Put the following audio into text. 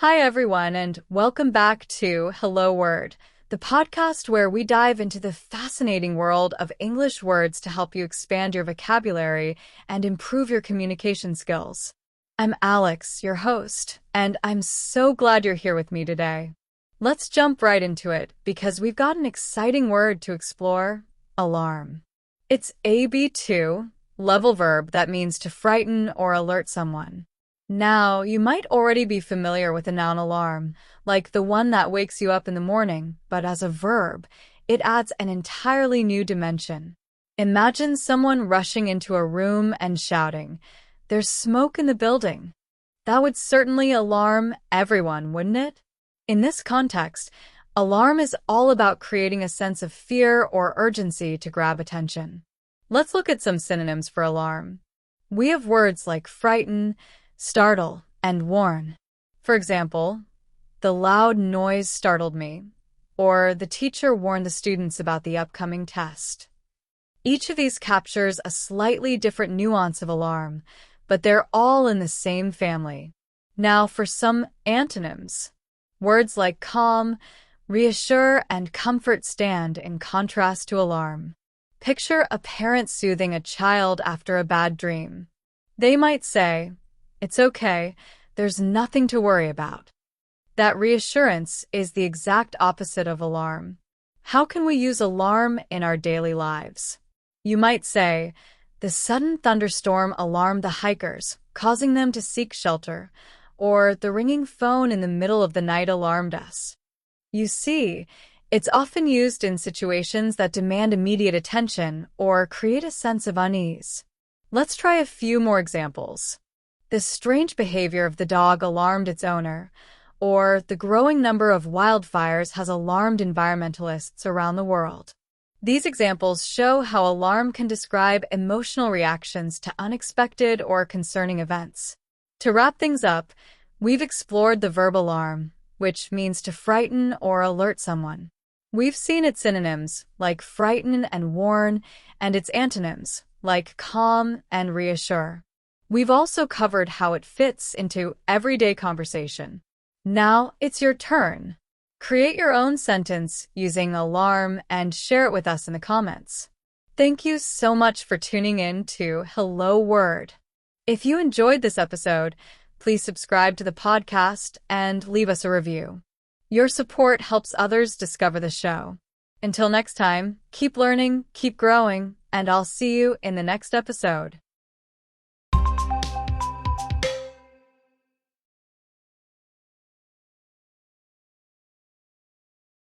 Hi, everyone, and welcome back to Hello Word, the podcast where we dive into the fascinating world of English words to help you expand your vocabulary and improve your communication skills. I'm Alex, your host, and I'm so glad you're here with me today. Let's jump right into it because we've got an exciting word to explore: alarm. It's a B2 level verb that means to frighten or alert someone. Now, you might already be familiar with the noun alarm, like the one that wakes you up in the morning, but as a verb, it adds an entirely new dimension. Imagine someone rushing into a room and shouting, "There's smoke in the building." That would certainly alarm everyone, wouldn't it? In this context, alarm is all about creating a sense of fear or urgency to grab attention. Let's look at some synonyms for alarm. We have words like frighten, startle, and warn. For example, the loud noise startled me, or the teacher warned the students about the upcoming test. Each of these captures a slightly different nuance of alarm, but they're all in the same family. Now for some antonyms. Words like calm, reassure, and comfort stand in contrast to alarm. Picture a parent soothing a child after a bad dream. They might say, "It's okay, there's nothing to worry about." That reassurance is the exact opposite of alarm. How can we use alarm in our daily lives? You might say, "The sudden thunderstorm alarmed the hikers, causing them to seek shelter," or "The ringing phone in the middle of the night alarmed us." You see, it's often used in situations that demand immediate attention or create a sense of unease. Let's try a few more examples. The strange behavior of the dog alarmed its owner, or the growing number of wildfires has alarmed environmentalists around the world. These examples show how alarm can describe emotional reactions to unexpected or concerning events. To wrap things up, we've explored the verb alarm, which means to frighten or alert someone. We've seen its synonyms, like frighten and warn, and its antonyms, like calm and reassure. We've also covered how it fits into everyday conversation. Now it's your turn. Create your own sentence using alarm and share it with us in the comments. Thank you so much for tuning in to Hello Word. If you enjoyed this episode, please subscribe to the podcast and leave us a review. Your support helps others discover the show. Until next time, keep learning, keep growing, and I'll see you in the next episode.